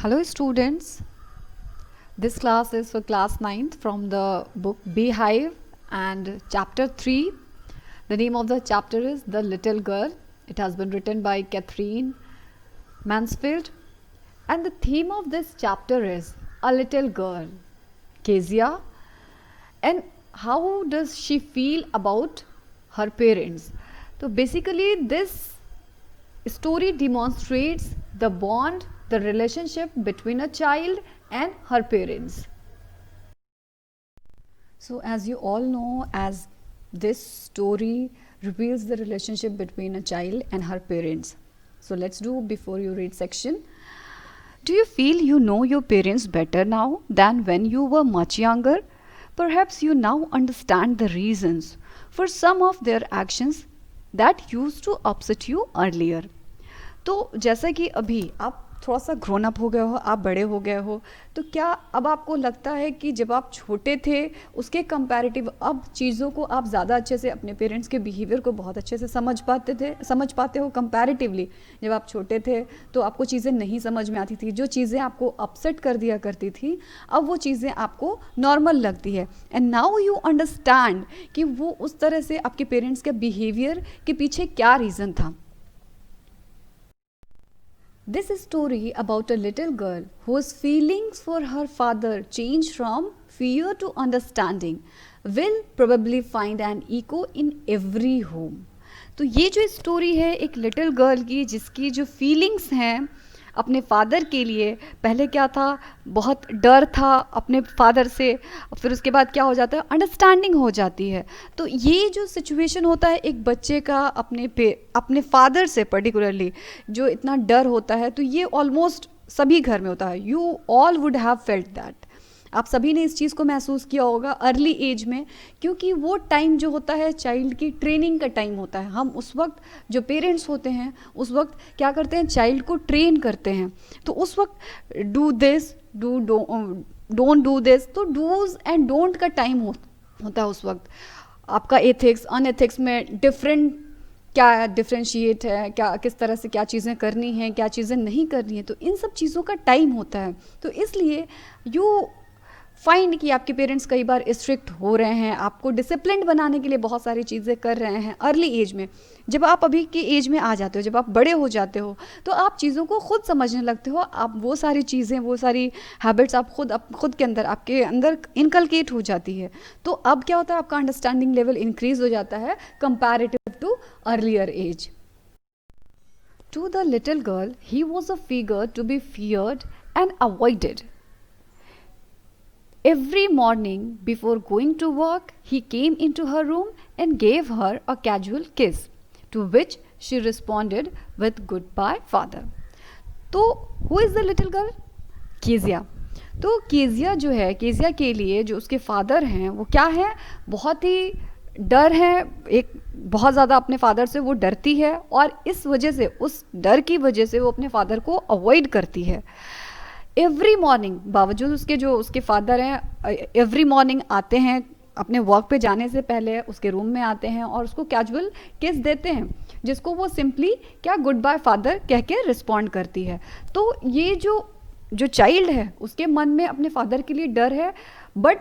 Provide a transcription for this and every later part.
Hello students, this class is for class 9th from the book Beehive and chapter 3. The name of the chapter is The Little Girl. It has been written by Catherine Mansfield and the theme of this chapter is a little girl, Kezia, and how does she feel about her parents. So basically this story demonstrates the bond, the relationship between a child and her parents. So as you all know, as this story reveals the relationship between a child and her parents. So let's do before you read section. Do you feel you know your parents better now than when you were much younger? Perhaps you now understand the reasons for some of their actions that used to upset you earlier. तो जैसा कि अभी आप थोड़ा सा grown up हो गए हो, आप बड़े हो गए हो, तो क्या अब आपको लगता है कि जब आप छोटे थे उसके कंपैरेटिव अब चीज़ों को आप ज़्यादा अच्छे से अपने पेरेंट्स के बिहेवियर को बहुत अच्छे से समझ पाते हो कंपैरेटिवली? जब आप छोटे थे तो आपको चीज़ें नहीं समझ में आती थी, जो चीज़ें आपको अपसेट कर दिया करती थी अब वो चीज़ें आपको नॉर्मल लगती है एंड नाउ यू अंडरस्टैंड कि वो उस तरह से आपके पेरेंट्स के बिहेवियर के पीछे क्या रीज़न था. This is a story about a little girl whose feelings for her father change from fear to understanding will probably find an echo in every home. तो ये जो स्टोरी है एक लिटिल गर्ल की जिसकी जो फीलिंग्स हैं अपने फादर के लिए, पहले क्या था, बहुत डर था अपने फादर से, फिर उसके बाद क्या हो जाता है, अंडरस्टैंडिंग हो जाती है. तो ये जो सिचुएशन होता है एक बच्चे का अपने फादर से पर्टिकुलरली जो इतना डर होता है, तो ये ऑलमोस्ट सभी घर में होता है. You all would have felt that. आप सभी ने इस चीज़ को महसूस किया होगा अर्ली एज में, क्योंकि वो टाइम जो होता है चाइल्ड की ट्रेनिंग का टाइम होता है. हम उस वक्त जो पेरेंट्स होते हैं उस वक्त क्या करते हैं, चाइल्ड को ट्रेन करते हैं. तो उस वक्त do this, don't do this, तो डूज एंड डोंट का टाइम होता है उस वक्त. आपका एथिक्स अनएथिक्स में क्या डिफ्रेंशिएट है, क्या किस तरह से क्या चीज़ें करनी हैं, क्या चीज़ें नहीं करनी है, तो इन सब चीज़ों का टाइम होता है. तो इसलिए यू फाइंड कि आपके पेरेंट्स कई बार स्ट्रिक्ट हो रहे हैं, आपको डिसिप्लिन बनाने के लिए बहुत सारी चीज़ें कर रहे हैं अर्ली एज में. जब आप अभी की एज में आ जाते हो, जब आप बड़े हो जाते हो, तो आप चीज़ों को खुद समझने लगते हो. आप वो सारी चीज़ें, वो सारी हैबिट्स आप खुद के अंदर, आपके अंदर इनकलकेट हो जाती है. तो अब क्या होता है, आपका अंडरस्टैंडिंग लेवल इंक्रीज हो जाता है comparative to earlier age. To the little girl, he was a figure to be feared and avoided. Every morning before going to work, he came into her room and gave her a casual kiss, to which she responded with goodbye, father. तो who is the little girl? kezia. तो kezia जो है, kezia के लिए जो उसके father हैं वो क्या है, बहुत ही डर है, एक बहुत ज़्यादा अपने फादर से वो डरती है और इस वजह से, उस डर की वजह से वो अपने फादर को अवॉइड करती है. एवरी मॉर्निंग, बावजूद उसके जो उसके फादर हैं एवरी मॉर्निंग आते हैं, अपने वर्क पे जाने से पहले उसके रूम में आते हैं और उसको कैजुअल किस देते हैं, जिसको वो सिंपली क्या गुड बाय फादर कह के रिस्पॉन्ड करती है. तो ये जो चाइल्ड है उसके मन में अपने फादर के लिए डर है, बट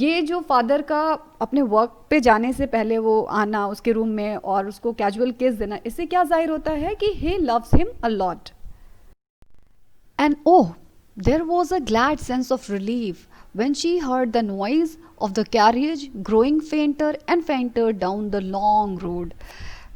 ये जो फादर का अपने वर्क पे जाने से पहले वो आना उसके रूम में और उसको कैजुअल किस देना, इससे क्या जाहिर होता है कि he loves him a lot. And oh, there was a glad sense of relief when she heard the noise of the carriage growing fainter and fainter down the long road.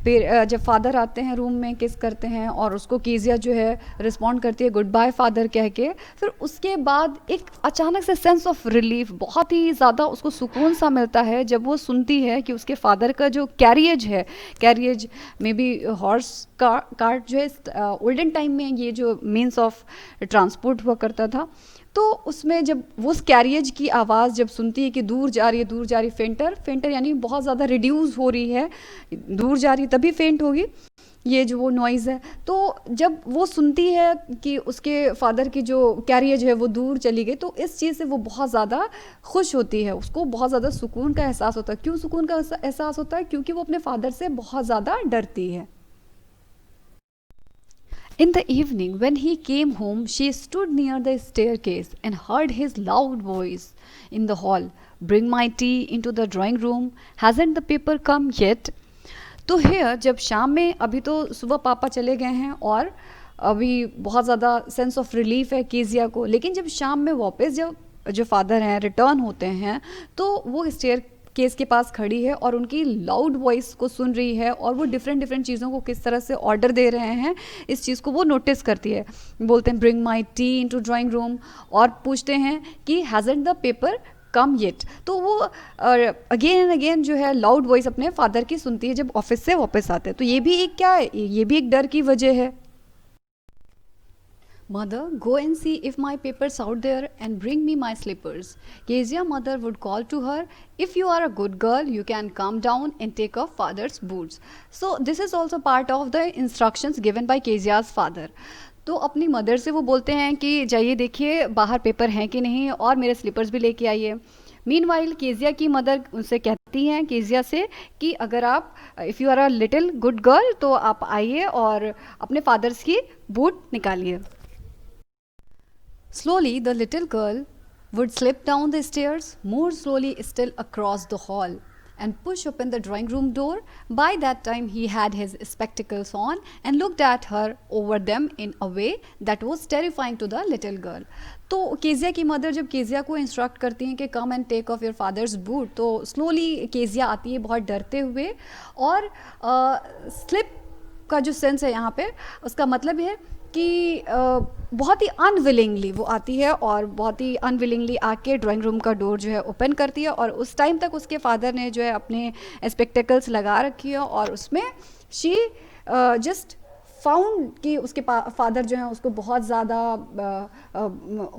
फिर जब फादर आते हैं room में, किस करते हैं और उसको कीजिया जो है रिस्पॉन्ड करती है गुड बाय फादर कह के, फिर उसके बाद एक अचानक से सेंस ऑफ रिलीफ, बहुत ही ज़्यादा उसको सुकून सा मिलता है जब वो सुनती है कि उसके फादर का जो कैरियज है, कैरियज में भी हॉर्स कार्ट जो है ओल्डन टाइम में ये जो मीन्स ऑफ ट्रांसपोर्ट हुआ करता था, तो उसमें जब वो उस कैरियज की आवाज़ जब सुनती है कि दूर जा रही, फेंटर यानी बहुत ज़्यादा रिड्यूस हो रही है, दूर जा रही है तभी फेंट होगी, ये जो वो नॉइज़ है. तो जब वो सुनती है कि उसके फादर की जो कैरियज है वो दूर चली गई, तो इस चीज़ से वो बहुत ज़्यादा खुश होती है, उसको बहुत ज़्यादा सुकून का एहसास होता है. क्यों सुकून का एहसास होता है? क्योंकि वो अपने फादर से बहुत ज़्यादा डरती है. In the evening, when he came home, she stood near the staircase and heard his loud voice in the hall. Bring my tea into the drawing room. Hasn't the paper come yet? तो hair जब शाम में, अभी तो सुबह पापा चले गए हैं और अभी बहुत ज़्यादा सेंस ऑफ रिलीफ है केजिया को, लेकिन जब शाम में वापस जब जो फादर हैं रिटर्न होते हैं तो वो स्टेयर केस के पास खड़ी है और उनकी लाउड वॉइस को सुन रही है और वो डिफरेंट डिफरेंट चीज़ों को किस तरह से ऑर्डर दे रहे हैं इस चीज़ को वो नोटिस करती है. बोलते हैं bring my T into drawing room और पूछते हैं कि हैज़ंट द पेपर कम येट. तो वो अगेन एंड अगेन जो है लाउड वॉइस अपने फादर की सुनती है जब ऑफिस से वापस आते हैं. तो ये भी एक क्या है, ये भी एक डर की वजह है. Mother, go and see if my paper's out there and bring me my slippers. Kezia mother would call to her, if you are a good girl, you can come down and take off father's boots. So this is also part of the instructions given by Kezia's father. तो अपनी mother से वो बोलते हैं कि जाइए देखिए बाहर पेपर हैं कि नहीं और मेरे स्लीपर्स भी लेके आइए. मीनवाइल केजिया की मदर उनसे कहती हैं केजिया से कि अगर आप if you are a little good girl तो आप आइए और अपने फादर्स की बूट निकालिए. Slowly, the little girl would slip down the stairs, more slowly still across the hall, and push open the drawing room door. By that time, he had his spectacles on and looked at her over them in a way that was terrifying to the little girl. तो Kezia की mother जब Kezia को instruct करती हैं कि come and take off your father's boot, तो slowly Kezia आती है बहुत डरते हुए और स्लिप का जो सेंस है यहाँ पे उसका मतलब है कि बहुत ही अनविलिंगली वो आती है और बहुत ही अनविलिंगली आके ड्राइंग रूम का डोर जो है ओपन करती है. और उस टाइम तक उसके फादर ने जो है अपने स्पेक्टेकल्स लगा रखी है और उसमें शी जस्ट फाउंड कि उसके फादर जो हैं उसको बहुत ज़्यादा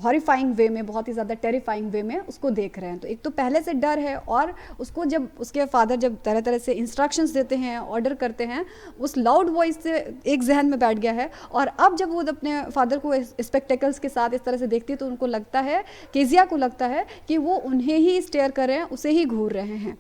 हॉरिफाइंग वे में, बहुत ही ज़्यादा टेरिफाइंग वे में उसको देख रहे हैं. तो एक तो पहले से डर है और उसको जब उसके फादर जब तरह तरह से इंस्ट्रक्शंस देते हैं, ऑर्डर करते हैं, उस लाउड वॉइस से एक जहन में बैठ गया है. और अब जब वो अपने फादर को स्पेक्टेकल्स के साथ इस तरह से देखती है तो उनको लगता है, केजिया को लगता है कि वो उन्हें ही स्टेयर कर रहे हैं, उसे ही घूर रहे हैं.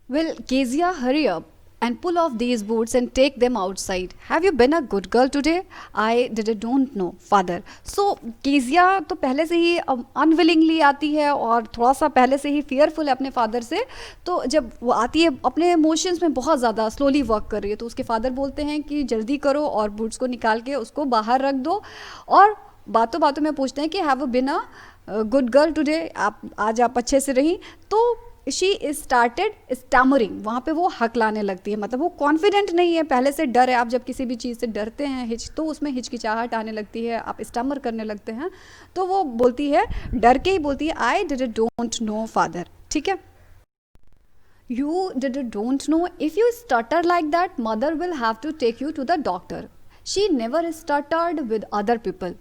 Well, Kezia, hurry up and pull off these boots and take them outside. Have you been a good girl today? I don't know, father. So Kezia तो पहले से ही अनविलिंगली आती है और थोड़ा सा पहले से ही fearful है अपने फादर से. तो जब वो आती है अपने इमोशंस में बहुत ज़्यादा स्लोली वर्क कर रही है, तो उसके फादर बोलते हैं कि जल्दी करो और बूट्स को निकाल के उसको बाहर रख दो. और बातों बातों में पूछते हैं कि have you been a good girl today, आज आप अच्छे से रही. तो शी स्टार्टेड स्टैमरिंग, वहाँ पे वो हकलाने लगती है, मतलब वो कॉन्फिडेंट नहीं है, पहले से डर है. आप जब किसी भी चीज़ से डरते हैं तो उसमें हिचकिचाहट आने लगती है, आप स्टैमर करने लगते हैं. तो वो बोलती है, डर के ही बोलती है, आई डोंट नो फादर. ठीक है, you don't know, if you stutter like that mother will have to take you to the doctor. She never stuttered with other people,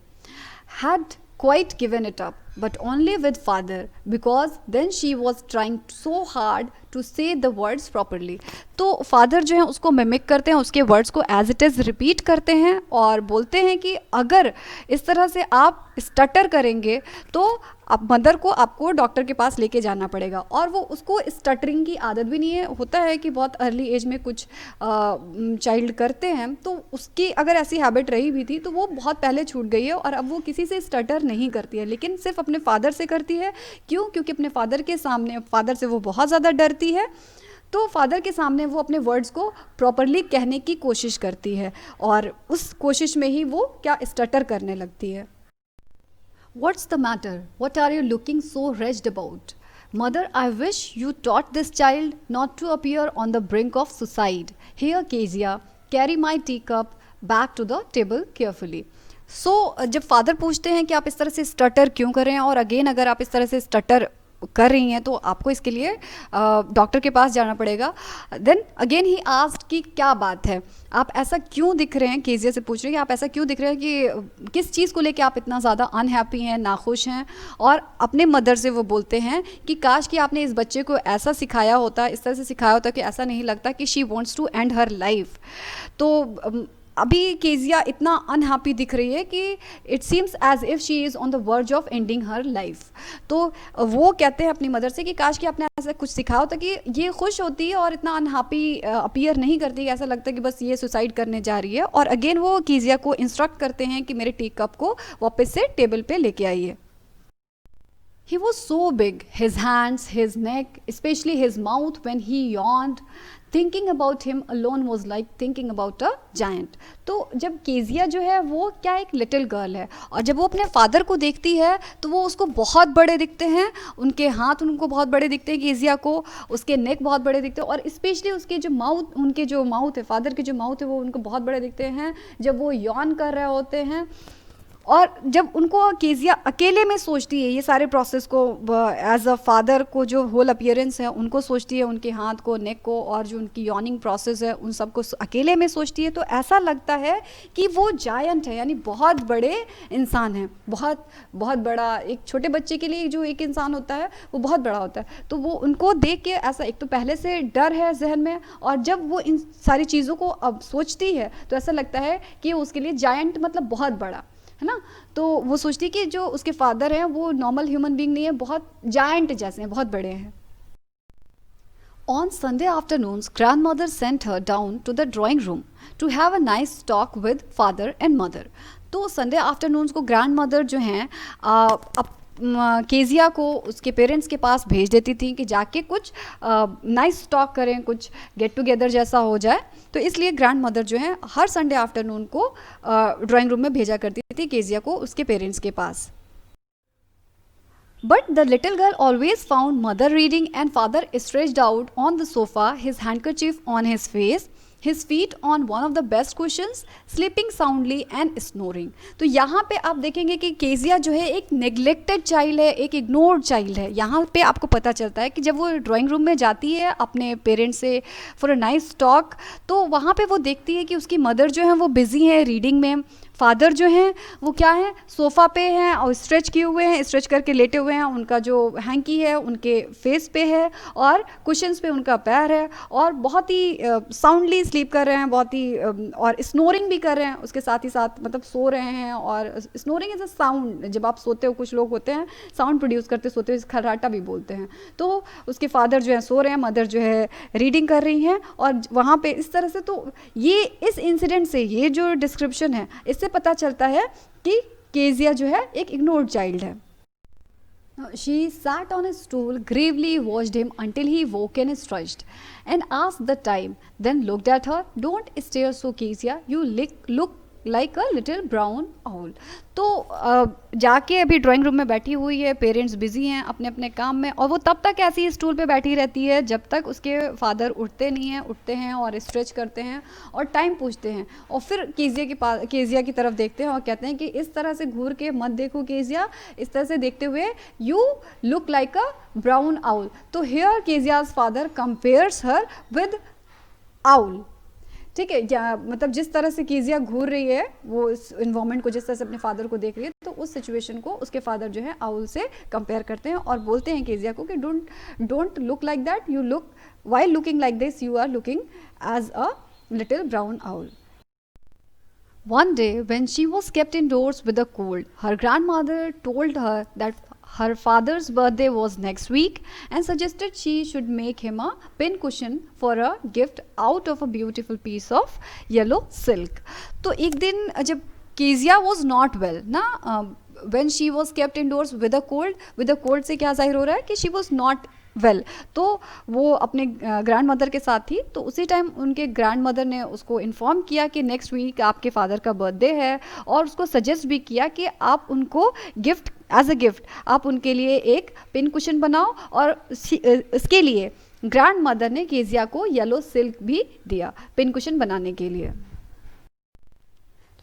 had quite given it up, but only with father, because then she was trying so hard to say the words properly. तो father जो है उसको mimic करते हैं, उसके words को as it is repeat करते हैं और बोलते हैं कि अगर इस तरह से आप स्टटर करेंगे तो आप मदर को आपको डॉक्टर के पास लेके जाना पड़ेगा. और वो उसको स्टटरिंग की आदत भी नहीं है. होता है कि बहुत अर्ली एज में कुछ चाइल्ड करते हैं, तो उसकी अगर ऐसी हैबिट रही भी थी तो वो बहुत पहले छूट गई है और अब वो किसी से स्टटर नहीं करती है, लेकिन सिर्फ अपने फादर से करती है. क्यों? क्योंकि अपने फादर के सामने, फादर से वो बहुत ज़्यादा डरती है, तो फादर के सामने वो अपने वर्ड्स को प्रॉपरली कहने की कोशिश करती है और उस कोशिश में ही वो क्या स्टटर करने लगती है. What's the matter? What are you looking so wretched about? Mother, I wish you taught this child not to appear on the brink of suicide. Here, Kezia, carry my teacup back to the table carefully. So, जब father पूछते हैं कि आप इस तरह से stutter क्यों कर रहे हैं और अगेन अगर आप इस तरह से स्टटर कर रही हैं तो आपको इसके लिए डॉक्टर के पास जाना पड़ेगा. देन अगेन ही आस्क्ड कि क्या बात है, आप ऐसा क्यों दिख रहे हैं. केजिया से पूछ रहे हैं कि आप ऐसा क्यों दिख रहे हैं, कि किस चीज़ को लेके आप इतना ज़्यादा अनहैप्पी हैं, नाखुश हैं. और अपने मदर से वो बोलते हैं कि काश कि आपने इस बच्चे को ऐसा सिखाया होता, इस तरह से सिखाया होता कि ऐसा नहीं लगता कि she wants to end her life. तो अभी केजिया इतना अनहैप्पी दिख रही है कि it seems as if she is on the verge of ending her life. तो वो कहते हैं अपनी मदर से कि काश कि आपने ऐसा कुछ सिखाओ ताकि ये खुश होती है और इतना अनहैप्पी अपीयर नहीं करती, ऐसा लगता है कि बस ये सुसाइड करने जा रही है। और अगेन वो केजिया को इंस्ट्रक्ट करते हैं कि मेरे टी कप को वापस से टेबल पे लेके आइए। He was so big, his hands, his neck, especially his mouth when he yawned. Thinking about him alone was like thinking about a giant. तो जब केजिया जो है वो क्या एक लिटिल गर्ल है, और जब वो अपने फादर को देखती है तो वो उसको बहुत बड़े दिखते हैं, उनके हाथ उनको बहुत बड़े दिखते हैं केजिया को, उसके नेक बहुत बड़े दिखते हैं, और स्पेशली उसके जो माउथ, उनके जो माउथ है, फादर के जो माउथ है वो उनको बहुत बड़े दिखते हैं जब वो यॉन कर रहे होते हैं। और जब उनको केजिया अकेले में सोचती है ये सारे प्रोसेस को, एज अ फादर को जो होल अपीयरेंस है उनको सोचती है, उनके हाथ को, नेक को, और जो उनकी यॉर्निंग प्रोसेस है उन सबको अकेले में सोचती है, तो ऐसा लगता है कि वो जायंट है, यानी बहुत बड़े इंसान है, बहुत बहुत बड़ा। एक छोटे बच्चे के लिए जो एक इंसान होता है वो बहुत बड़ा होता है। तो वो उनको देख के ऐसा, एक तो पहले से डर है जहन में, और जब वो इन सारी चीज़ों को अब सोचती है तो ऐसा लगता है कि उसके लिए जायंट मतलब बहुत बड़ा है ना। तो वो सोचती कि जो उसके फादर हैं वो नॉर्मल ह्यूमन बीइंग नहीं है, बहुत जायंट जैसे हैं, बहुत बड़े हैं। On Sunday afternoons, grandmother sent her down to the drawing room to have a nice talk with father and mother. तो संडे आफ्टरनून्स को ग्रैंड मदर जो हैं केजिया को उसके पेरेंट्स के पास भेज देती थी कि जाके कुछ नाइस टॉक करें, कुछ गेट टुगेदर जैसा हो जाए। तो इसलिए ग्रैंड मदर जो है हर संडे आफ्टरनून को ड्राइंग रूम में भेजा करती थी केजिया को उसके पेरेंट्स के पास। But the little girl always found mother reading and father stretched out on the sofa, his handkerchief on his face, his feet on one of the best cushions, sleeping soundly and snoring. तो यहाँ पे आप देखेंगे कि Kezia जो है एक neglected child है, एक इग्नोर्ड चाइल्ड है। यहाँ पे आपको पता चलता है कि जब वो ड्राइंग रूम में जाती है अपने पेरेंट्स से फॉर अ नाइस टॉक, तो वहाँ पे वो देखती है कि उसकी मदर जो है वो बिज़ी है रीडिंग में, फादर जो हैं वो क्या है, सोफ़ा पे हैं और स्ट्रेच किए हुए हैं, स्ट्रेच करके लेटे हुए हैं, उनका जो हैंकी है उनके फेस पे है और कुशन्स पे उनका पैर है, और बहुत ही साउंडली स्लीप कर रहे हैं, बहुत ही और स्नोरिंग भी कर रहे हैं उसके साथ ही साथ, मतलब सो रहे हैं। और स्नोरिंग इज़ अ साउंड, जब आप सोते हो कुछ लोग होते हैं साउंड प्रोड्यूस करते सोते हो, खर्राटा भी बोलते हैं। तो उसके फादर जो है सो रहे हैं, मदर जो है रीडिंग कर रही हैं, और वहाँ पे इस तरह से, तो ये इस इंसिडेंट से, ये जो डिस्क्रिप्शन है इससे पता चलता है कि केजिया जो है एक इग्नोर्ड चाइल्ड है। She sat on a stool, gravely watched him until he woke and stretched, and asked the time, then looked at her. Don't stare so, Kezia. You look like a little brown owl. तो जाके अभी drawing room में बैठी हुई है, parents busy हैं अपने अपने काम में, और वो तब तक ऐसी स्टूल पे बैठी रहती है जब तक उसके फादर उठते नहीं हैं, उठते हैं और स्ट्रेच करते हैं और टाइम पूछते हैं, और फिर केजिया की तरफ देखते हैं और कहते हैं कि इस तरह से घूर के मत देखो केजिया, इस तरह से देखते हुए you look like a brown owl. तो here Kezia's father compares her with owl. ठीक है, मतलब जिस तरह से केजिया घूर रही है, वो इस इन्वायरमेंट को जिस तरह से अपने फादर को देख रही है, तो उस सिचुएशन को उसके फादर जो है आउल से कंपेयर करते हैं और बोलते हैं केजिया को कि don't look like that, you look, while looking like this you are looking as a little brown owl. One day, when she was kept indoors with a cold, her grandmother told her that her father's birthday was next week and suggested she should make him a pincushion for a gift out of a beautiful piece of yellow silk. तो एक दिन जब Kezia was not well ना, when she was kept indoors with a cold से क्या जाहिर हो रहा है कि she was not वेल तो वो अपने ग्रैंड मदर के साथ थी, तो उसी टाइम उनके ग्रैंड मदर ने उसको इन्फॉर्म किया कि नेक्स्ट वीक आपके फादर का बर्थडे है, और उसको सजेस्ट भी किया कि आप उनको गिफ्ट, एज अ गिफ्ट आप उनके लिए एक पिन कुशन बनाओ, और इसके लिए ग्रैंड मदर ने केजिया को येलो सिल्क भी दिया पिन कुशन बनाने के लिए.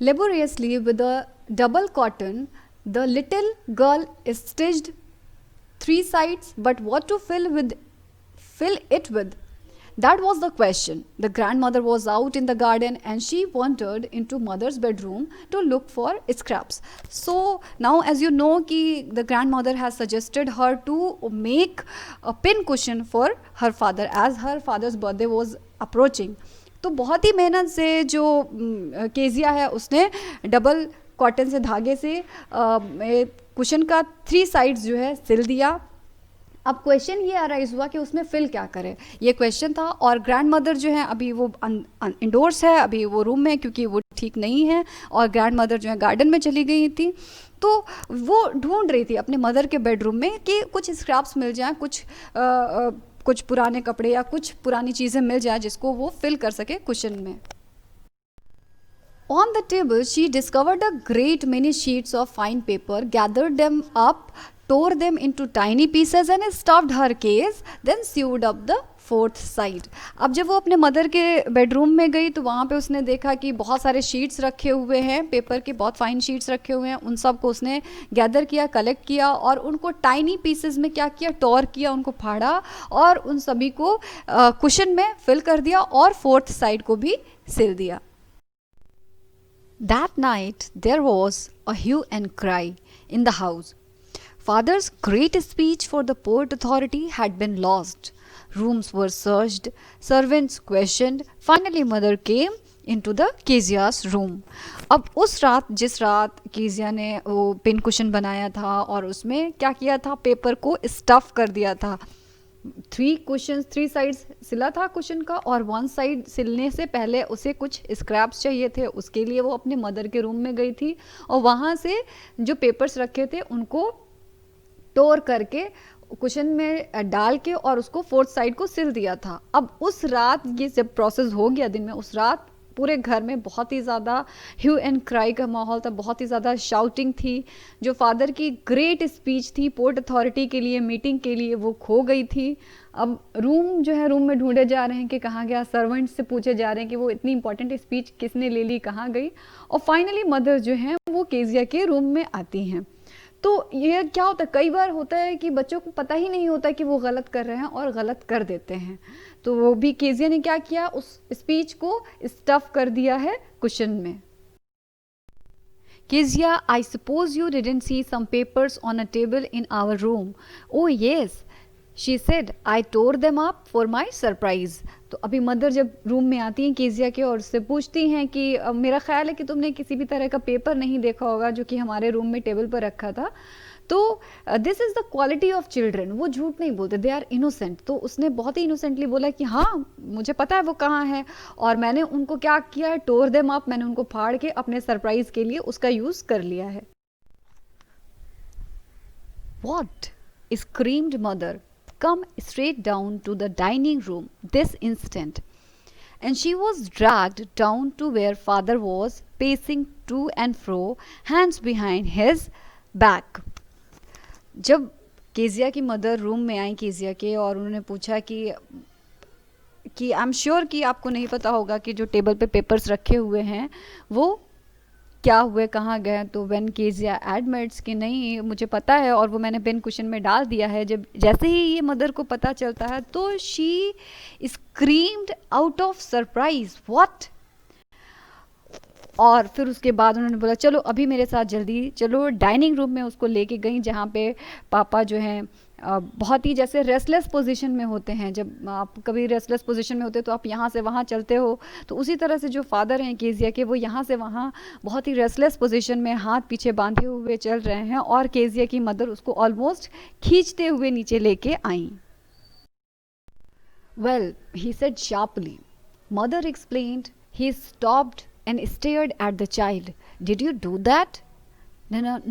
Laboriously with a double cotton the little girl stitched 3 sides, but what to fill it with? That was the question. The grandmother was out in the garden and she wandered into mother's bedroom to look for scraps. So now, as you know, the grandmother has suggested her to make a pin cushion for her father as her father's birthday was approaching. तो बहुत ही मेहनत से जो Kezia है उसने double cotton से धागे से कुशन का 3 साइड्स जो है सिल दिया। अब क्वेश्चन ये अराइज हुआ कि उसमें फिल क्या करे, ये क्वेश्चन था। और ग्रैंड मदर जो है अभी वो इंडोर्स है, अभी वो रूम में क्योंकि वो ठीक नहीं है, और ग्रैंड मदर जो है गार्डन में चली गई थी। तो वो ढूंढ रही थी अपने मदर के बेडरूम में कि कुछ स्क्रैप्स मिल जाएं, कुछ पुराने कपड़े या कुछ पुरानी चीज़ें मिल जाए जिसको वो फिल कर सके कुशन में। On the table, she discovered a great many sheets of fine paper, gathered them up, tore them into tiny pieces and stuffed her case, then sewed up the 4th side. अब जब वो अपने mother के bedroom में गई तो वहाँ पे उसने देखा कि बहुत सारे शीट्स रखे हुए हैं, पेपर के बहुत फाइन शीट्स रखे हुए हैं। उन सब को उसने गैदर किया, कलेक्ट किया और उनको टाइनी पीसेस में क्या किया, टोर किया, उनको फाड़ा और उन सभी को कुशन में फिल कर दिया और 4th साइड को भी सिल दिया। That night there was a hue and cry in the house. Father's great speech for the Port Authority had been lost. Rooms were searched, servants questioned. Finally mother came into the Kezia's room. अब उस रात, जिस रात Kezia ने वो pin cushion बनाया था और उसमें क्या किया था, पेपर को स्टफ कर दिया था। 3 साइड्स सिला था कुशन का और 1 साइड सिलने से पहले उसे कुछ स्क्रैप्स चाहिए थे, उसके लिए वो अपने मदर के रूम में गई थी और वहाँ से जो पेपर्स रखे थे उनको टोर करके कुशन में डाल के और उसको 4th साइड को सिल दिया था। अब उस रात ये जब प्रोसेस हो गया दिन में, उस रात पूरे घर में बहुत ही ज़्यादा ह्यू एंड क्राई का माहौल था, बहुत ही ज़्यादा शाउटिंग थी। जो फादर की ग्रेट स्पीच थी पोर्ट अथॉरिटी के लिए, मीटिंग के लिए, वो खो गई थी। अब रूम जो है, रूम में ढूंढे जा रहे हैं कि कहाँ गया, सर्वेंट से पूछे जा रहे हैं कि वो इतनी इंपॉर्टेंट स्पीच किसने ले ली, कहाँ गई। और फाइनली मदर जो है वो केजिया के रूम में आती हैं। तो ये क्या होता है, कई बार होता है कि बच्चों को पता ही नहीं होता कि वो गलत कर रहे हैं और गलत कर देते हैं। तो वो भी केजिया ने क्या किया, उस स्पीच को स्टफ कर दिया है कुशन में। Kezia, I suppose you didn't see some papers on a table in our room. Oh yes, she said. I tore them up for my surprise. तो अभी मदर जब रूम में आती हैं केजिया के और उससे पूछती हैं कि मेरा ख्याल है कि तुमने किसी भी तरह का पेपर नहीं देखा होगा जो कि हमारे रूम में टेबल पर रखा था। तो this is the quality of children, वो झूठ नहीं बोलते, दे आर इनोसेंट। तो उसने बहुत ही इनोसेंटली बोला कि हाँ मुझे पता है वो कहाँ है और मैंने उनको क्या किया है, टोर देम अप, मैंने उनको फाड़ के अपने सरप्राइज के लिए उसका यूज़ कर लिया है। What? Screamed mother. Come straight down to the dining room this instant. And she was dragged down to where father was pacing to and fro, hands behind his back. जब Kezia की mother room में आई Kezia के और उन्होंने पूछा कि I am sure कि आपको नहीं पता होगा कि जो टेबल पे पेपर्स रखे हुए हैं वो क्या हुए, कहाँ गए। तो व्हेन केजिया एडमिट्स कि नहीं मुझे पता है और वो मैंने पेन कुशन में डाल दिया है, जब जैसे ही ये मदर को पता चलता है तो she screamed out of surprise, what. और फिर उसके बाद उन्होंने बोला चलो अभी मेरे साथ जल्दी चलो। डाइनिंग रूम में उसको लेके गई जहाँ पे पापा जो हैं बहुत ही जैसे रेस्टलेस पोजीशन में होते हैं। जब आप कभी रेस्टलेस पोजीशन में होते हो तो आप यहाँ से वहाँ चलते हो, तो उसी तरह से जो फादर हैं केजिया के वो यहाँ से वहाँ बहुत ही रेस्टलेस पोजीशन में हाथ पीछे बांधे हुए चल रहे हैं और केजिया की मदर उसको ऑलमोस्ट खींचते हुए नीचे लेके आई। Well, he said sharply, mother explained. He stopped and stared at the child. Did you do that?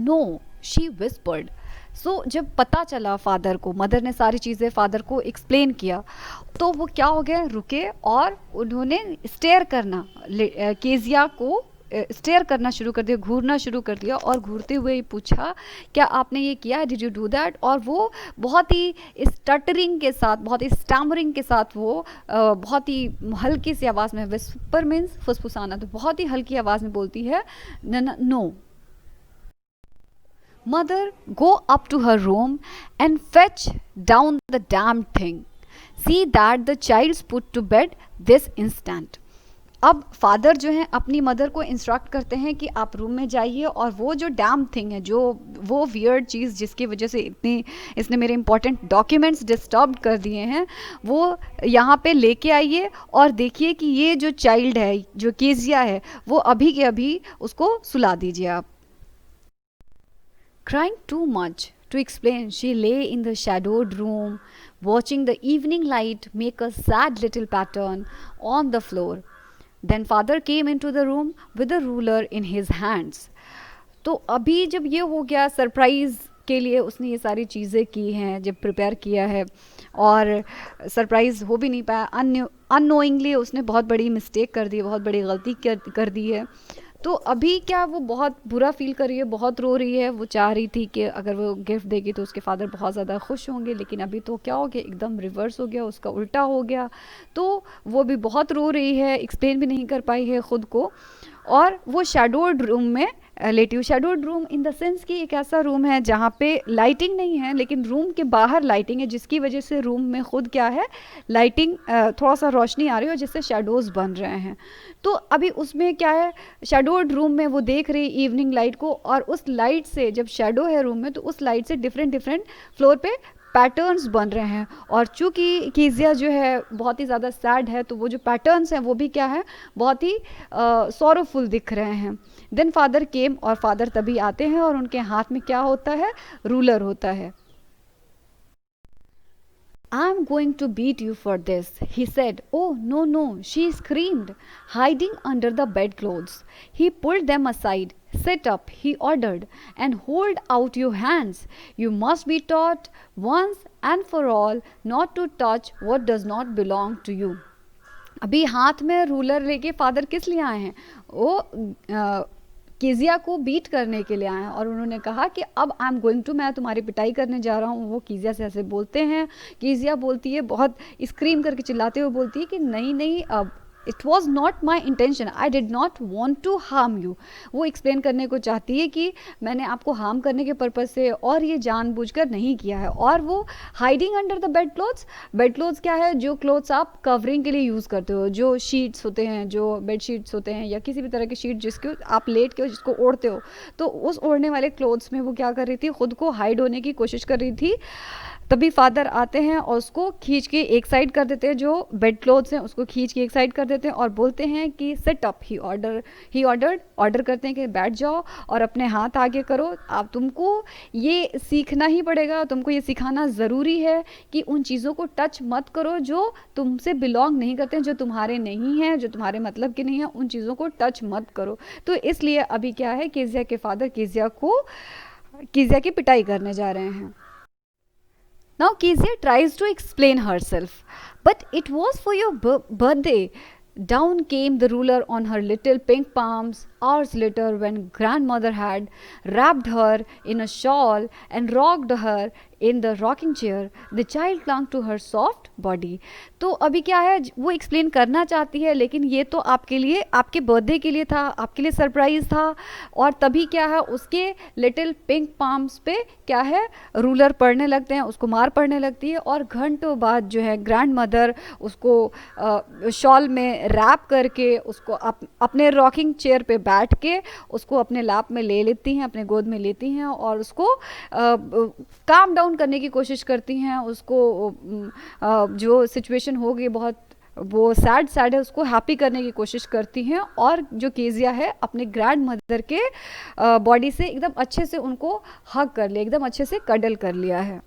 No, she whispered. So जब पता चला फादर को, मदर ने सारी चीज़ें फादर को एक्सप्लेन किया, तो वो क्या हो गया, रुके और उन्होंने स्टेयर करना, केजिया को स्टेयर करना शुरू कर दिया, घूरना शुरू कर दिया और घूरते हुए ही पूछा क्या आपने ये किया, डिड यू डू दैट। और वो बहुत ही स्टटरिंग के साथ, बहुत ही स्टैमरिंग के साथ वो बहुत ही हल्की सी आवाज़ में, विस्पर मीन्स फुसफुसाना, तो बहुत ही हल्की आवाज़ में बोलती है no. Mother, go up to her room and fetch down the damn thing, see that the child's put to bed this instant. अब फादर जो हैं अपनी मदर को इंस्ट्रक्ट करते हैं कि आप रूम में जाइए और वो जो डैम थिंग है, जो वो वियर्ड चीज़ जिसकी वजह से इतनी इसने मेरे इंपॉर्टेंट डॉक्यूमेंट्स डिस्टर्ब कर दिए हैं, वो यहाँ पे लेके आइए और देखिए कि ये जो चाइल्ड है, जो केजिया है, वो अभी के अभी उसको सुला दीजिए आप. Crying too much to explain, she lay in the shadowed room, watching the evening light make a sad little pattern on the floor. Then father came into the room with a ruler in his hands. तो अभी जब ये हो गया, surprise के लिए उसने ये सारी चीज़ें की हैं, जब प्रिपेयर किया है और सरप्राइज़ हो भी नहीं पाया, अननोइंगली उसने बहुत बड़ी मिस्टेक कर दी, बहुत बड़ी गलती कर दी है. तो अभी क्या वो बहुत बुरा फील कर रही है, बहुत रो रही है. वो चाह रही थी कि अगर वो गिफ्ट देगी तो उसके फादर बहुत ज़्यादा खुश होंगे, लेकिन अभी तो क्या हो गया, एकदम रिवर्स हो गया, उसका उल्टा हो गया. तो वो भी बहुत रो रही है, एक्सप्लेन भी नहीं कर पाई है ख़ुद को. और वो शैडोड रूम में लेटी हुई, shadowed room in the sense कि एक ऐसा रूम है जहाँ पे लाइटिंग नहीं है, लेकिन रूम के बाहर लाइटिंग है, जिसकी वजह से रूम में खुद क्या है, लाइटिंग, थोड़ा सा रोशनी आ रही है और जिससे शेडोज़ बन रहे हैं. तो अभी उसमें क्या है, शैडोड रूम में वो देख रही इवनिंग लाइट को, और उस लाइट से, जब शेडो है रूम में, तो उस लाइट से डिफरेंट फ्लोर पे पैटर्न्स बन रहे हैं. और चूँकि कीजिया जो है बहुत ही ज़्यादा सैड है, तो वो जो पैटर्न्स हैं वो भी क्या है, बहुत ही सॉरोफुल दिख रहे हैं. देन फादर केम, और फादर तभी आते हैं और उनके हाथ में क्या होता है, रूलर होता है. I'm going to beat you for this, he said. Oh, no, no, she screamed, hiding under the bedclothes. He pulled them aside. Sit up, he ordered, and hold out your hands. You must be taught once and for all not to touch what does not belong to you. अभी हाथ में ruler लेके father किस लिए आए हैं, वो कीजिया को बीट करने के लिए आए हैं. और उन्होंने कहा कि अब आई एम गोइंग टू, मैं तुम्हारी पिटाई करने जा रहा हूँ. वो कीजिया से ऐसे बोलते हैं. कीजिया बोलती है, बहुत स्क्रीम करके चिल्लाते हुए बोलती है कि नहीं नहीं, अब it was not my intention, I did not want to harm you. वो एक्सप्लेन करने को चाहती है कि मैंने आपको हार्म करने के पर्पज़ से और ये जानबूझकर नहीं किया है. और वो hiding under the bed clothes क्या है, जो क्लोथ्स आप कवरिंग के लिए यूज़ करते हो, जो शीट्स होते हैं, जो बेड शीट्स होते हैं, या किसी भी तरह की शीट जिसके आप लेट के जिसको ओढ़ते हो, तो उस ओढ़ने वाले क्लोथ्स में वो क्या कर रही थी, खुद को हाइड होने की कोशिश कर रही थी. तभी फादर आते हैं और उसको खींच के एक साइड कर देते हैं, जो बेड क्लोथ्स हैं उसको खींच के एक साइड कर देते हैं और बोलते हैं कि सिट अप, ही ऑर्डर करते हैं कि बैठ जाओ और अपने हाथ आगे करो. आप तुमको ये सीखना ही पड़ेगा, तुमको ये सिखाना ज़रूरी है कि उन चीज़ों को टच मत करो जो तुमसे बिलोंग नहीं करते हैं, जो तुम्हारे नहीं हैं, जो तुम्हारे मतलब के नहीं हैं, उन चीज़ों को टच मत करो. तो इसलिए अभी क्या है, कीजिया के फादर कीजिया की पिटाई करने जा रहे हैं. Now Kezia tries to explain herself, but it was for your birthday. Down came the ruler on her little pink palms hours later, when grandmother had wrapped her in a shawl and rocked her in the rocking chair. The child clung to her soft body. तो अभी क्या है, वो explain करना चाहती है, लेकिन ये तो आपके लिए, आपके बर्थडे के लिए था, आपके लिए सरप्राइज़ था. और तभी क्या है, उसके लिटिल पिंक पाम्स पे क्या है, रूलर पड़ने लगते हैं, उसको मार पड़ने लगती है. और घंटों बाद जो है ग्रैंड मदर उसको शॉल में रैप करके उसको अपने रॉकिंग चेयर पे बैठ के उसको अपने लैप में ले लेती हैं, अपने गोद में लेती हैं और उसको काम डाउन करने की कोशिश करती हैं. उसको जो सिचुएशन हो गई बहुत वो सैड है, उसको हैप्पी करने की कोशिश करती हैं. और जो केजिया है अपने ग्रैंड मदर के बॉडी से एकदम अच्छे से उनको हग कर लिया, एकदम अच्छे से कडल कर लिया है.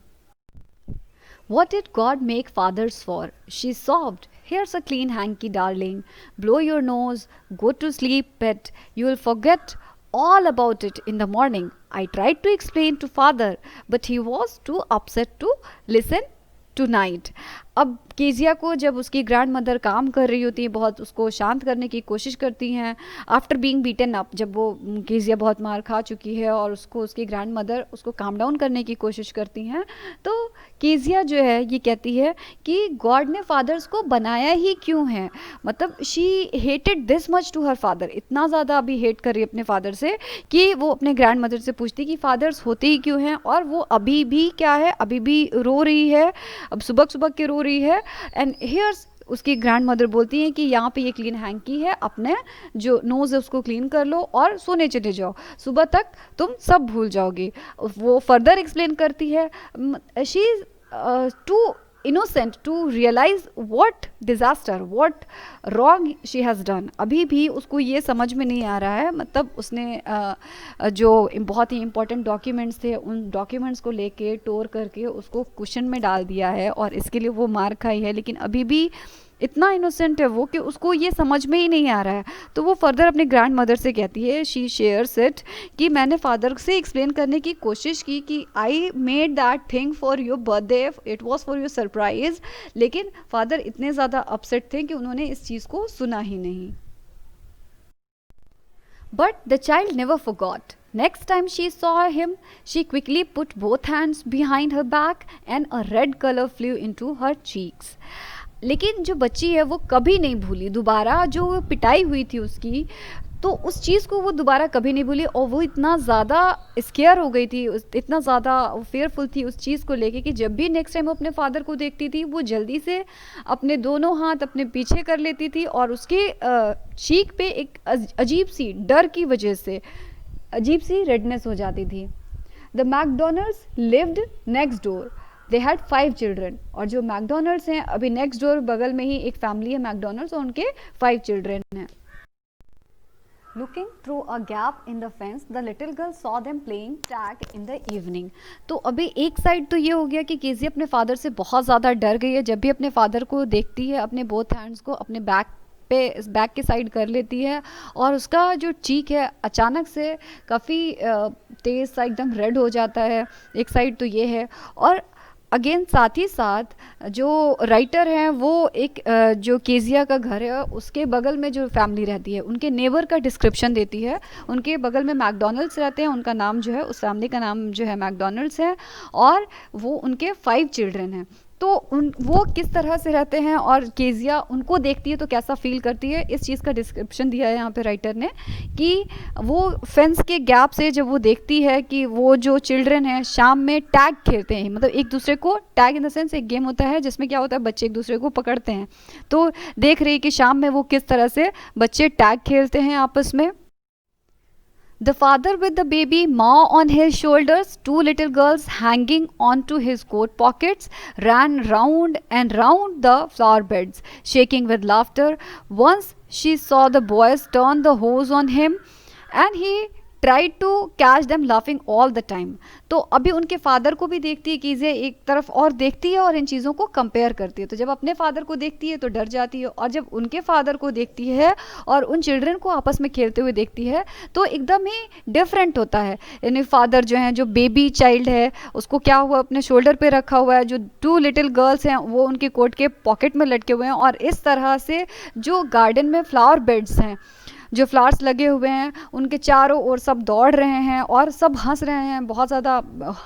What did God make fathers for? She sobbed. Here's a clean hanky, darling. Blow your nose. Go to sleep, pet. You'll forget all about it in the morning. I tried to explain to father, but he was too upset to listen tonight. अब कीजिया को जब उसकी grand mother काम कर रही होती है, बहुत उसको शांत करने की कोशिश करती हैं. आफ्टर बीइंग बीटन अप, जब वो कीजिया बहुत मार खा चुकी है और उसको उसकी ग्रैंड मदर उसको काम डाउन करने की कोशिश करती हैं, तो कीजिया जो है ये कहती है कि गॉड ने फादर्स को बनाया ही क्यों है. मतलब she hated this much to her father, इतना ज़्यादा अभी हेट कर रही है अपने फादर से कि वो अपने ग्रैंड मदर से पूछती कि फादर्स होते ही क्यों हैं. और वो अभी भी क्या है, अभी भी रो रही है, अब सुबह के रो रही है. एंड हियर्स उसकी ग्रैंड मदर बोलती हैं कि यहाँ पे ये क्लीन हैंकी है, अपने जो नोज़ है उसको क्लीन कर लो और सोने चले जाओ, सुबह तक तुम सब भूल जाओगी। वो फर्दर एक्सप्लेन करती है, she too innocent to realize what disaster, what wrong she has done। अभी भी उसको ये समझ में नहीं आ रहा है, मतलब उसने जो बहुत ही इंपॉर्टेंट डॉक्यूमेंट्स थे उन डॉक्यूमेंट्स को लेके टोर करके उसको क्वेश्चन में डाल दिया है और इसके लिए वो मार खाई है, लेकिन अभी भी इतना इनोसेंट है वो कि उसको ये समझ में ही नहीं आ रहा है। तो वो फर्दर अपने ग्रैंड मदर से कहती है, शी शेयर्स इट, कि मैंने फादर से एक्सप्लेन करने की कोशिश की कि I made that thing for your birthday, it was for your surprise, लेकिन फादर इतने ज़्यादा अपसेट थे कि उन्होंने इस चीज़ को सुना ही नहीं। But the child never forgot. Next time she saw him, she quickly put both hands behind her back and a red color flew into her cheeks. लेकिन जो बच्ची है वो कभी नहीं भूली दोबारा जो पिटाई हुई थी उसकी, तो उस चीज़ को वो दोबारा कभी नहीं भूली और वो इतना ज़्यादा स्केयर हो गई थी, इतना ज़्यादा फेयरफुल थी उस चीज़ को लेके कि जब भी नेक्स्ट टाइम वो अपने फादर को देखती थी वो जल्दी से अपने दोनों हाथ अपने पीछे कर लेती थी और उसके चीक पे एक अजीब सी डर की वजह से अजीब सी रेडनेस हो जाती थी। The McDonald's lived next door, they had 5 children. और जो मैकडोनल्ड्स हैं अभी नेक्स्ट डोर बगल में ही एक फैमिली है मैकडोनल्ड्स और उनके 5 चिल्ड्रन हैं। Looking through a gap in the fence, the little girl saw them playing tag in the evening। तो अभी एक साइड तो ये हो गया कि केजी अपने फादर से बहुत ज़्यादा डर गई है, जब भी अपने फादर को देखती है अपने बोथ हैंड्स को अपने बैक के साइड कर लेती है और उसका जो चीक है अचानक से काफ़ी तेज़ सा एकदम रेड हो जाता है। एक साइड तो ये है और अगेन साथ ही साथ जो राइटर हैं वो एक जो केजिया का घर है उसके बगल में जो फैमिली रहती है उनके नेबर का डिस्क्रिप्शन देती है। उनके बगल में मैकडोनल्ड्स रहते हैं, उनका नाम जो है उस फैमिली का नाम जो है मैकडोनल्ड्स है और वो उनके 5 चिल्ड्रन हैं। तो वो किस तरह से रहते हैं और केजिया उनको देखती है तो कैसा फील करती है, इस चीज़ का डिस्क्रिप्शन दिया है यहाँ पे राइटर ने कि वो फेंस के गैप से जब वो देखती है कि वो जो चिल्ड्रन हैं शाम में टैग खेलते हैं, मतलब एक दूसरे को टैग इन द सेंस एक गेम होता है जिसमें क्या होता है बच्चे एक दूसरे को पकड़ते हैं, तो देख रही है कि शाम में वो किस तरह से बच्चे टैग खेलते हैं आपस में। The father with the baby maw on his shoulders, 2 little girls hanging onto his coat pockets, ran round and round the flower beds, shaking with laughter. Once she saw the boys turn the hose on him, and he tried to catch them laughing all the time। तो अभी उनके father को भी देखती है कीजिए एक तरफ और देखती है और इन चीज़ों को कंपेयर करती है। तो जब अपने फादर को देखती है तो डर जाती है और जब उनके फादर को देखती है और उन चिल्ड्रन को आपस में खेलते हुए देखती है तो एकदम ही डिफरेंट होता है। यानी फादर जो हैं जो बेबी चाइल्ड है उसको क्या हुआ अपने शोल्डर पे रखा हुआ है, जो 2 लिटिल गर्ल्स हैं वो उनके कोट के पॉकेट में लटके हुए हैं और इस तरह से जो गार्डन में फ्लावर बेड्स हैं जो फ्लावर्स लगे हुए हैं उनके चारों ओर सब दौड़ रहे हैं और सब हंस रहे हैं, बहुत ज़्यादा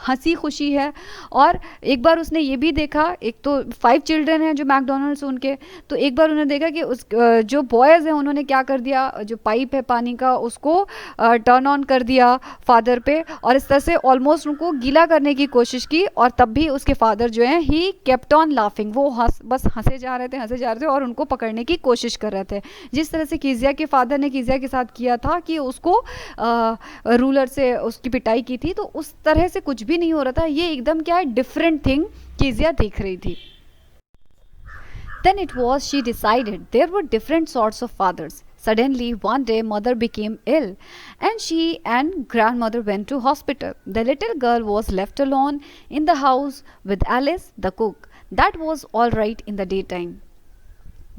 हंसी खुशी है। और एक बार उसने ये भी देखा, एक तो 5 चिल्ड्रन हैं जो मैकडोनल्ड्स उनके, तो एक बार उन्होंने देखा कि उस जो बॉयज़ हैं उन्होंने क्या कर दिया, जो पाइप है पानी का उसको टर्न ऑन कर दिया फादर पे और इस तरह से ऑलमोस्ट उनको गीला करने की कोशिश की और तब भी उसके फादर जो हैं ही केप्ट ऑन लाफिंग, वो बस हंसे जा रहे थे और उनको पकड़ने की कोशिश कर रहे थे। जिस तरह से कीजिया के फादर ने कीजिया के साथ किया था कि उसको रूलर से उसकी पिटाई की थी, तो उस तरह से कुछ भी नहीं हो रहा था। ये एकदम क्या है डिफरेंट थिंग कीजिया देख रही थी। Then it was she decided there were different sorts of fathers. Suddenly one day mother became ill and she and grandmother went to hospital. The little girl was left alone in the house with Alice the cook. That was all right in the daytime.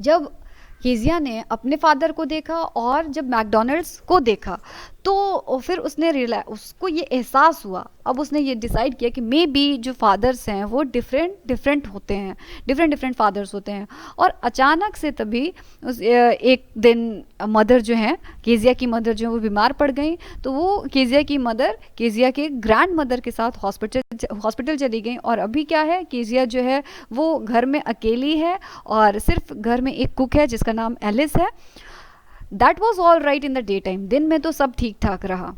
जब कीजिया ने अपने father को देखा और जब McDonald's को देखा तो फिर उसको ये एहसास हुआ, अब उसने ये डिसाइड किया कि मे बी जो फादर्स हैं वो डिफरेंट होते हैं, डिफरेंट फादर्स होते हैं। और अचानक से तभी एक दिन मदर जो हैं कीजिया की मदर जो है वो बीमार पड़ गई, तो वो कीजिया की मदर कीजिया के ग्रैंड मदर के साथ हॉस्पिटल चली गई। और अभी क्या है कीजिया जो है वो घर में अकेली है और सिर्फ घर में एक कुक है जिसका नाम एलिस है। That was all right in the day time, दिन में तो सब ठीक ठाक रहा।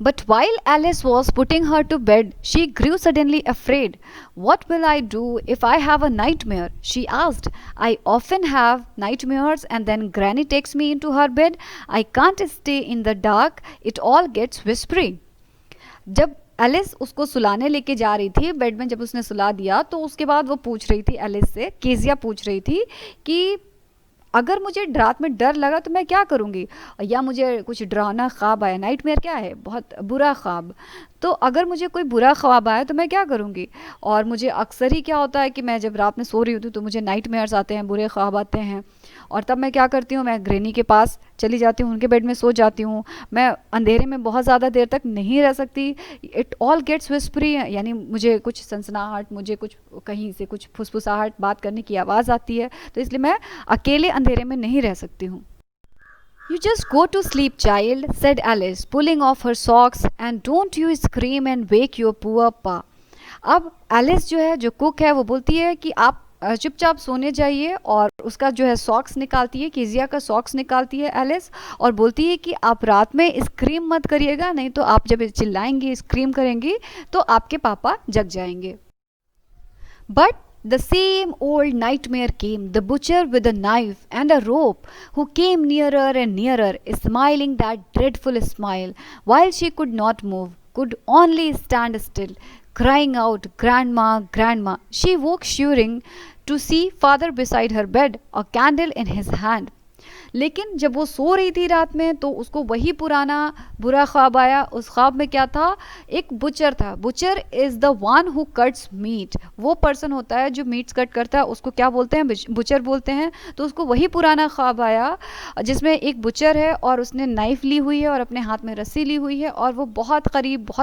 But while Alice was putting her to bed, she grew suddenly afraid. What will I do if I have a nightmare? She asked. I often have nightmares and then Granny takes me into her bed. I can't stay in the dark. It all gets whispery. जब Alice उसको सुलाने लेके जा रही थी bed में, जब उसने सुला दिया तो उसके बाद वो पूछ रही थी एलिस से, केजिया पूछ रही थी कि अगर मुझे रात में डर लगा तो मैं क्या करूँगी, या मुझे कुछ डरावना ख्वाब आया, नाइटमेयर क्या है, बहुत बुरा ख्वाब, तो अगर मुझे कोई बुरा ख्वाब आया तो मैं क्या करूँगी। और मुझे अक्सर ही क्या होता है कि मैं जब रात में सो रही होती हूँ तो मुझे नाइटमेयर्स आते हैं, बुरे ख्वाब आते हैं, और तब मैं क्या करती हूँ, मैं ग्रैनी के पास चली जाती हूँ, उनके बेड में सो जाती हूँ। मैं अंधेरे में बहुत ज़्यादा देर तक नहीं रह सकती। इट ऑल गेट्स विस्परी, यानी मुझे कुछ सनसनाहट, मुझे कुछ कहीं से कुछ फुसफुसाहट, बात करने की आवाज़ आती है, तो इसलिए मैं अकेले अंधेरे में नहीं रह सकती हूँ। You just go to sleep, child, said Alice, pulling off her socks, and don't you scream and wake your poor pa. अब एलिस जो है, जो कुक है, वो बोलती है कि आप चुपचाप सोने जाइए, और उसका जो है सॉक्स निकालती है, केजिया का सॉक्स निकालती है एलिस, और बोलती है कि आप रात में स्क्रीम मत करिएगा, नहीं तो आप जब चिल्लाएंगी, स्क्रीम करेंगी, तो आपके पापा जग जाएंगे। But the same old nightmare came, the butcher with a knife and a rope, who came nearer and nearer, smiling that dreadful smile, while she could not move, could only stand still, crying out, "Grandma, Grandma." She woke shivering to see father beside her bed, a candle in his hand. लेकिन जब वो सो रही थी रात में तो उसको वही पुराना बुरा ख्वाब आया। उस ख्वाब में क्या था, एक बुचर था। Butcher is the one who cuts meat, वो पर्सन होता है जो मीट्स कट करता है, उसको क्या बोलते हैं, बुचर बोलते हैं। तो उसको वही पुराना ख्वाब आया जिसमें एक बुचर है और उसने नाइफ़ ली हुई है और अपने हाथ में रस्सी ली हुई है, और वो बहुत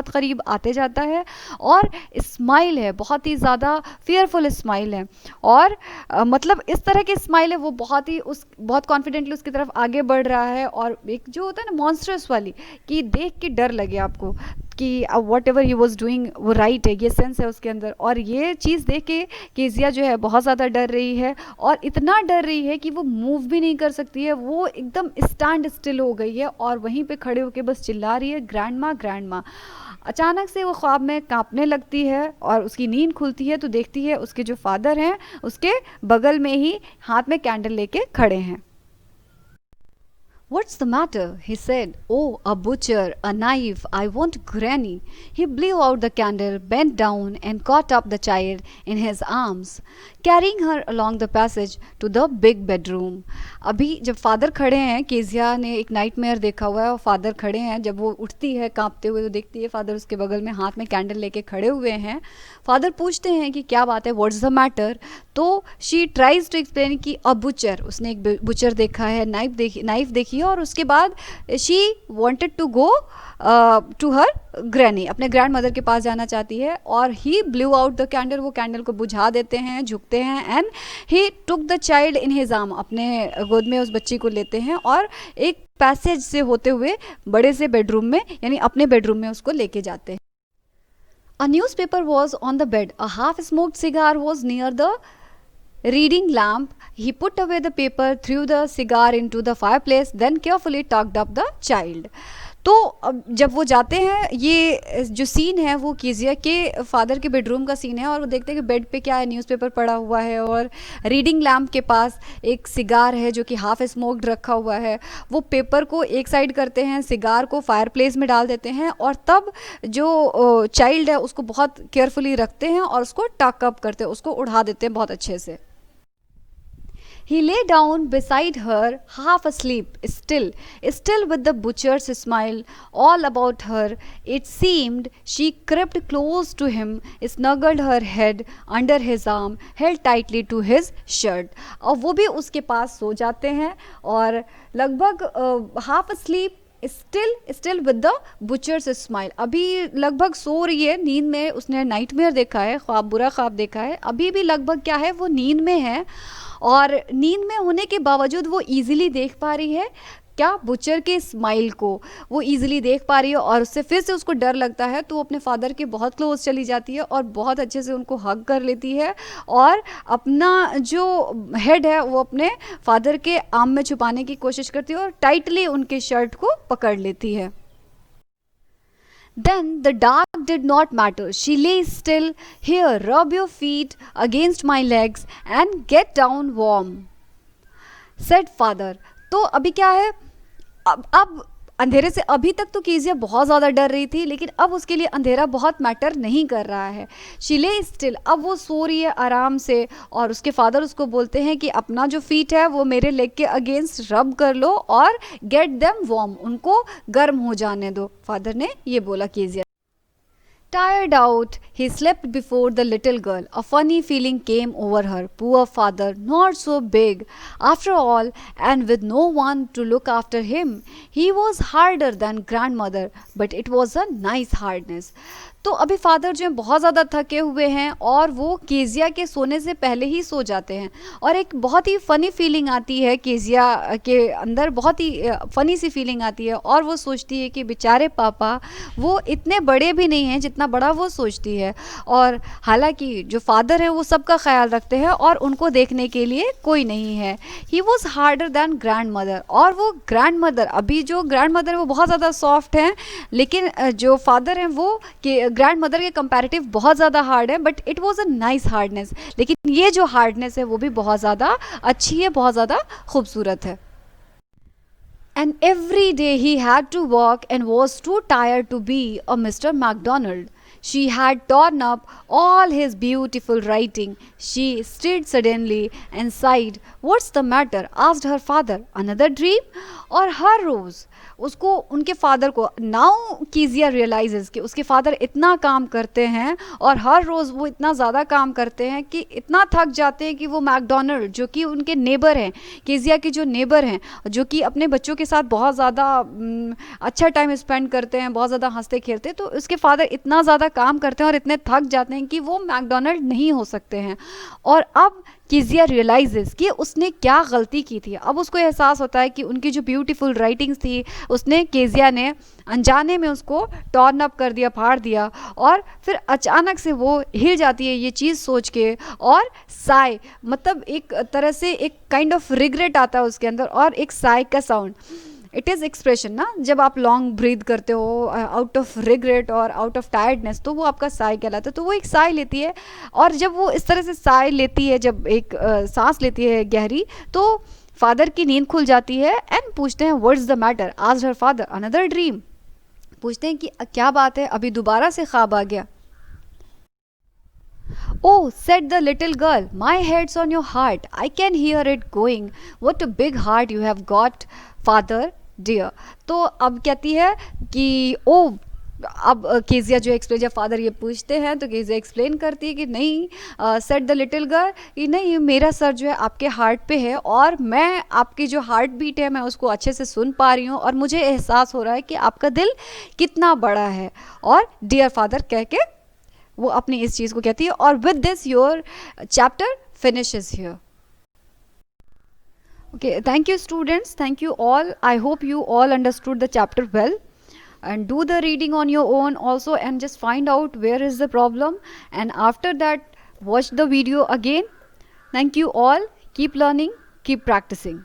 करीब आते जाता है, और स्माइल है, बहुत ही ज़्यादा फियरफुल स्माइल है, और मतलब इस तरह की स्माइल है, वो बहुत कॉन्फिडेंटली उसकी तरफ आगे बढ़ रहा है, और एक जो होता है ना मॉन्स्टरस वाली, कि देख के डर लगे आपको कि what ever he was doing वो राइट है, ये सेंस है उसके अंदर। और ये चीज़ देख के केजिया जो है बहुत ज़्यादा डर रही है, और इतना डर रही है कि वो मूव भी नहीं कर सकती है, वो एकदम स्टैंड स्टिल हो गई है, और वहीं पे खड़े होकर बस चिल्ला रही है, ग्रैंडमा, ग्रैंडमा। अचानक से वो ख्वाब में कांपने लगती है, और उसकी नींद खुलती है तो देखती है उसके जो फादर हैं उसके बगल में ही हाथ में कैंडल लेके खड़े हैं। "What's the matter?" he said. "Oh, a butcher, a knife, I want Granny." He blew out the candle, bent down, and caught up the child in his arms, carrying her along the passage to the big bedroom. अभी जब father खड़े हैं, Kezia ने एक nightmare देखा हुआ है, और फादर खड़े हैं, जब वो उठती है कांपते हुए, वो देखती है फादर उसके बगल में हाथ में कैंडल लेके खड़े हुए हैं। फादर पूछते हैं कि क्या बात है, व्हाट्स द मैटर। तो शी ट्राइज टू एक्सप्लेन कि अ बुचर, उसने एक बुचर देखा है, नाइफ देखी है, और उसके बाद she wanted to go to her granny, अपने ग्रैंड मदर के पास जाना चाहती है, और he blew out the candle, वो कैंडल को बुझा देते हैं, झुकते हैं, and he took the child in his arm, अपने गोद में उस बच्ची को लेते हैं, और एक पैसेज से होते हुए बड़े से बेडरूम में, यानी अपने बेडरूम में उसको लेके जाते हैं। A newspaper was on the bed. A half-smoked cigar was near the reading lamp. He put away the paper, threw the cigar into the fireplace, then carefully tucked up the child. तो अब जब वो जाते हैं, ये जो scene है वो केजिया के फादर के बेडरूम का सीन है, और वो देखते हैं कि बेड पे क्या है, न्यूज़पेपर पड़ा हुआ है, और रीडिंग लैम्प के पास एक सिगार है जो कि हाफ स्मोक्ड रखा हुआ है। वो पेपर को एक साइड करते हैं, सिगार को फायरप्लेस में डाल देते हैं, और तब जो चाइल्ड है उसको बहुत केयरफुली रखते हैं और उसको टक अप करते हैं, उसको उड़ा देते हैं बहुत अच्छे से। He lay down beside her, half asleep, still with the butcher's smile all about her. It seemed she crept close to him, snuggled her head under his arm, held tightly to his shirt. और वो भी उसके पास सो जाते हैं, और लगभग half asleep, still with the butchers smile, अभी लगभग सो रही है, नींद में उसने नाइटमेयर देखा है, बुरा ख्वाब देखा है, अभी भी लगभग क्या है, वो नींद में है, और नींद में होने के बावजूद वो इजीली देख पा रही है क्या, बुचर के स्माइल को वो इजीली देख पा रही है, और उससे फिर से उसको डर लगता है, तो वो अपने फादर के बहुत क्लोज चली जाती है और बहुत अच्छे से उनको हग कर लेती है, और अपना जो हेड है वो अपने फादर के आर्म में छुपाने की कोशिश करती है, और टाइटली उनके शर्ट को पकड़ लेती है। Then the dark did not matter. She lay still. Here, rub your feet against my legs and get down warm, said father. तो अभी क्या है, अब अंधेरे से अभी तक तो कीजिया बहुत ज़्यादा डर रही थी, लेकिन अब उसके लिए अंधेरा बहुत मैटर नहीं कर रहा है. शी ले स्टिल, अब वो सो रही है आराम से, और उसके फादर उसको बोलते हैं कि अपना जो फीट है वो मेरे लेग के अगेंस्ट रब कर लो और गेट देम वार्म, उनको गर्म हो जाने दो. फादर ने ये बोला कीजिया. Tired out, he slept before the little girl. A funny feeling came over her. Poor father, not so big after all, and with no one to look after him. He was harder than grandmother, but it was a nice hardness. तो अभी father जो हैं बहुत ज़्यादा थके हुए हैं और वो केजिया के सोने से पहले ही सो जाते हैं, और एक बहुत ही फ़नी फीलिंग आती है केजिया के अंदर, बहुत ही फ़नी सी फीलिंग आती है, और वो सोचती है कि बेचारे पापा वो इतने बड़े भी नहीं हैं जितना बड़ा वो सोचती है, और हालांकि जो फादर हैं वो सबका ख्याल रखते हैं और उनको देखने के लिए कोई नहीं है. He was harder than grandmother, और वो ग्रैंड मदर, अभी जो ग्रैंड मदर है वो बहुत ज़्यादा सॉफ्ट हैं, लेकिन जो फादर हैं वो कि ग्रैंड मदर के कंपैरेटिव बहुत ज़्यादा हार्ड है, but it was a nice hardness. लेकिन ये जो हार्डनेस है वो भी बहुत ज़्यादा अच्छी है, बहुत ज़्यादा खूबसूरत है. And every day he had to work and was too tired to be a Mr. MacDonald. She had torn up all his beautiful writing. She stirred suddenly and sighed. What's the matter? Asked her father. Another dream? और हर रोज़ उसको उनके father को, now कीजिया realises कि उसके father इतना काम करते हैं और हर रोज़ वो इतना ज़्यादा काम करते हैं कि इतना थक जाते हैं कि वो मैकडोनल्ड जो कि उनके नेबर हैं, कीजिया के जो नेबर हैं, जो कि अपने बच्चों के साथ बहुत ज़्यादा अच्छा टाइम स्पेंड करते हैं, बहुत ज़्यादा हंसते खेलते हैं, तो उसके फादर इतना ज़्यादा काम करते हैं और इतने थक जाते हैं कि वो मैकडोनल्ड नहीं हो सकते हैं. और अब कीजिया रियलाइजेस कि उसने क्या गलती की थी. अब उसको एहसास होता है कि उनकी जो ब्यूटीफुल राइटिंग्स थी उसने कीजिया ने अनजाने में उसको टॉर्न अप कर दिया, फाड़ दिया, और फिर अचानक से वो हिल जाती है ये चीज़ सोच के, और साय, मतलब एक तरह से एक काइंड ऑफ रिग्रेट आता है उसके अंदर, और एक साय का साउंड. इट इज़ एक्सप्रेशन ना, जब आप लॉन्ग ब्रीथ करते हो आउट ऑफ रिग्रेट और आउट ऑफ टायर्डनेस, तो वो आपका साय कहलाता है. तो वो एक साय लेती है, और जब वो इस तरह से साय लेती है, जब एक सांस लेती है गहरी, तो फादर की नींद खुल जाती है. एंड पूछते हैं what's the matter, asked her father. Another dream, पूछते हैं कि क्या बात है, अभी दोबारा से ख्वाब आ गया. Oh, said the little girl, my head's on your heart. I can hear it going. What a big heart you have got, father dear. तो अब कहती है कि ओ, अब केजिया जो एक्सप्लेन, जब फादर ये पूछते हैं तो केजिया एक्सप्लेन करती है कि नहीं, सेड द लिटिल गर्ल, कि नहीं, मेरा सर जो है आपके हार्ट पे है, और मैं आपकी जो हार्ट बीट है मैं उसको अच्छे से सुन पा रही हूँ, और मुझे एहसास हो रहा है कि आपका दिल कितना बड़ा है. और डियर फादर कह के वो अपनी इस चीज़ को कहती है. और with this your chapter finishes here. Okay, thank you students, thank you all. I hope you all understood the chapter well, and do the reading on your own also, and just find out where is the problem, and after that watch the video again. Thank you all. Keep learning, keep practicing.